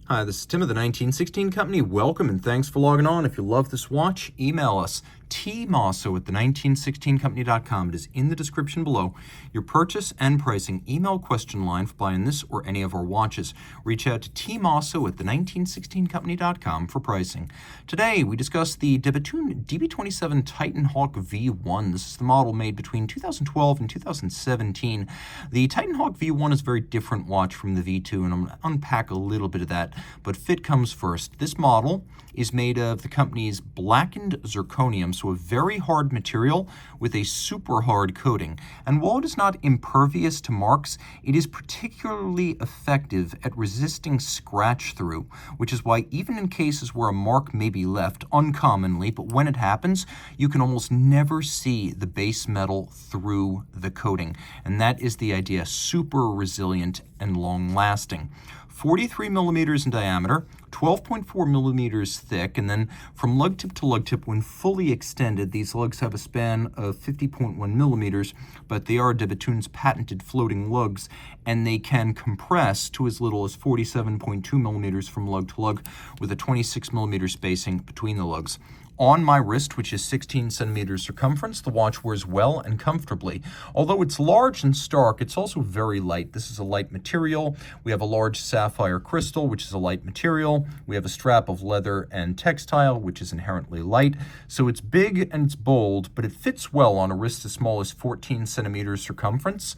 Hi, this is Tim of the 1916 Company. Welcome and thanks for logging on. If you love this watch, email us, tmosso@the1916company.com. It is in the description below. Your purchase and pricing email question line for buying this or any of our watches. Reach out to tmosso@the1916company.com for pricing. Today, we discuss the Bethune DB27 Titan Hawk V1. This is the model made between 2012 and 2017. The Titan Hawk V1 is a very different watch from the V2, and I'm going to unpack a little bit of that, but fit comes first. This model is made of the company's blackened zirconium, so a very hard material with a super hard coating. And while it is not impervious to marks, it is particularly effective at resisting scratch through, which is why even in cases where a mark may be left, uncommonly, but when it happens, you can almost never see the base metal through the coating. And that is the idea: super resilient and long lasting. 43 millimeters in diameter, 12.4 millimeters thick, and then from lug tip to lug tip, when fully extended, these lugs have a span of 50.1 millimeters, but they are Bethune's patented floating lugs, and they can compress to as little as 47.2 millimeters from lug to lug, with a 26 millimeter spacing between the lugs. On my wrist, which is 16 centimeters circumference, the watch wears well and comfortably. Although it's large and stark, it's also very light. This is a light material. We have a large sapphire crystal, which is a light material. We have a strap of leather and textile, which is inherently light. So it's big and it's bold, but it fits well on a wrist as small as 14 centimeters circumference,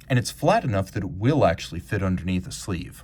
and it's flat enough that it will actually fit underneath a sleeve.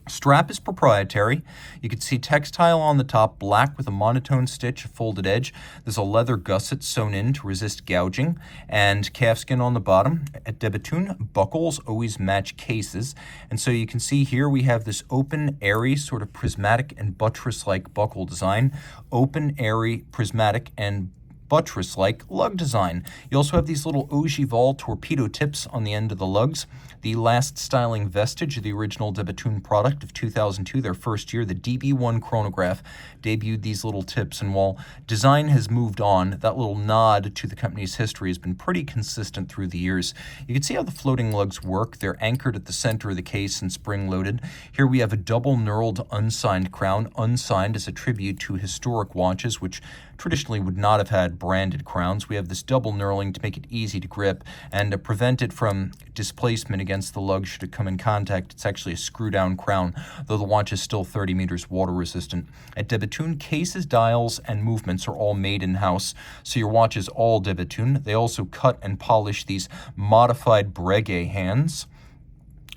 Strap is proprietary. You can see textile on the top, black with a monotone stitch, a folded edge. There's a leather gusset sewn in to resist gouging, and calfskin on the bottom. At Bethune, buckles always match cases, and so you can see here we have this open, airy, sort of prismatic and buttress-like buckle design. Open, airy, prismatic, and buttress-like lug design. You also have these little ogival torpedo tips on the end of the lugs. The last styling vestige of the original Bethune product of 2002, their first year, the DB1 chronograph, debuted these little tips. And while design has moved on, that little nod to the company's history has been pretty consistent through the years. You can see how the floating lugs work. They're anchored at the center of the case and spring-loaded. Here we have a double knurled unsigned crown, unsigned as a tribute to historic watches, which traditionally would not have had branded crowns. We have this double knurling to make it easy to grip and to prevent it from displacement against the lug should it come in contact. It's actually a screw-down crown, though the watch is still 30 meters water-resistant. At Bethune, cases, dials, and movements are all made in-house, so your watch is all Bethune. They also cut and polish these modified Breguet hands.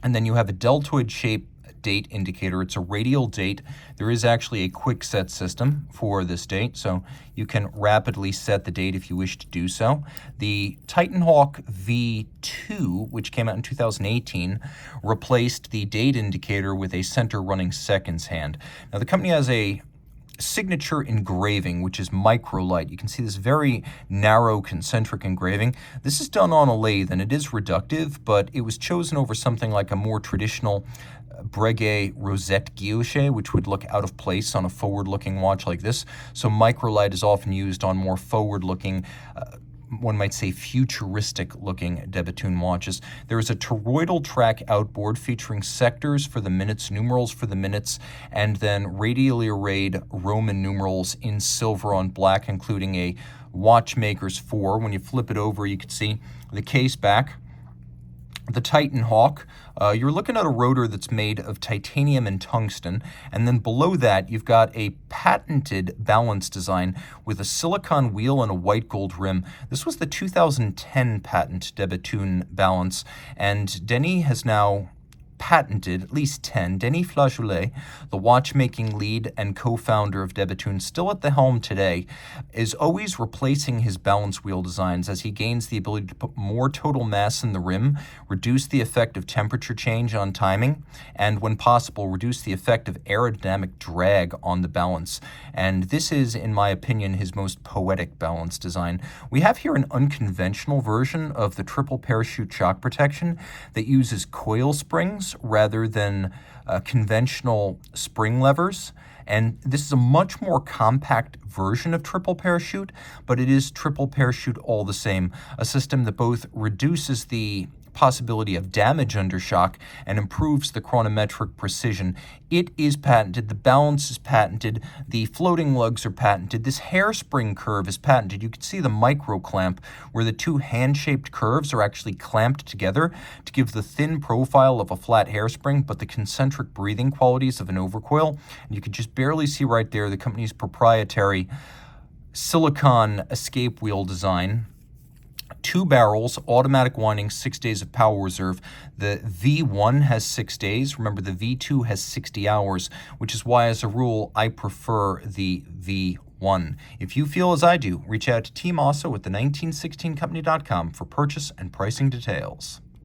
And then you have a deltoid shape date indicator. It's a radial date. There is actually a quick set system for this date, so you can rapidly set the date if you wish to do so. The Titan Hawk V2, which came out in 2018, replaced the date indicator with a center running seconds hand. Now, the company has a signature engraving, which is microlight. You can see this very narrow concentric engraving. This is done on a lathe, and it is reductive, but it was chosen over something like a more traditional Breguet rosette guilloche, which would look out of place on a forward-looking watch like this. So microlight is often used on more forward-looking, one might say futuristic-looking Bethune watches. There is a toroidal track outboard featuring sectors for the minutes, numerals for the minutes, and then radially arrayed Roman numerals in silver on black, including a watchmaker's 4. When you flip it over, you can see the case back. The Titan Hawk, you're looking at a rotor that's made of titanium and tungsten, and then below that you've got a patented balance design with a silicon wheel and a white gold rim. This was the 2010 patent Bethune balance, and Denis has now patented at least 10. Denis Flageolet, the watchmaking lead and co-founder of Bethune, still at the helm today, is always replacing his balance wheel designs as he gains the ability to put more total mass in the rim, reduce the effect of temperature change on timing, and when possible, reduce the effect of aerodynamic drag on the balance. And this is, in my opinion, his most poetic balance design. We have here an unconventional version of the triple parachute shock protection that uses coil springs rather than conventional spring levers. And this is a much more compact version of triple parachute, but it is triple parachute all the same, a system that both reduces the possibility of damage under shock and improves the chronometric precision. It is patented. The balance is patented. The floating lugs are patented. This hairspring curve is patented. You can see the micro clamp where the two hand-shaped curves are actually clamped together to give the thin profile of a flat hairspring, but the concentric breathing qualities of an overcoil. And you can just barely see right there the company's proprietary silicon escape wheel design. 2 barrels, automatic winding, 6 days of power reserve. The V1 has 6 days. Remember, the V2 has 60 hours, which is why, as a rule, I prefer the V1. If you feel as I do, reach out to Team Mosso at the 1916company.com for purchase and pricing details.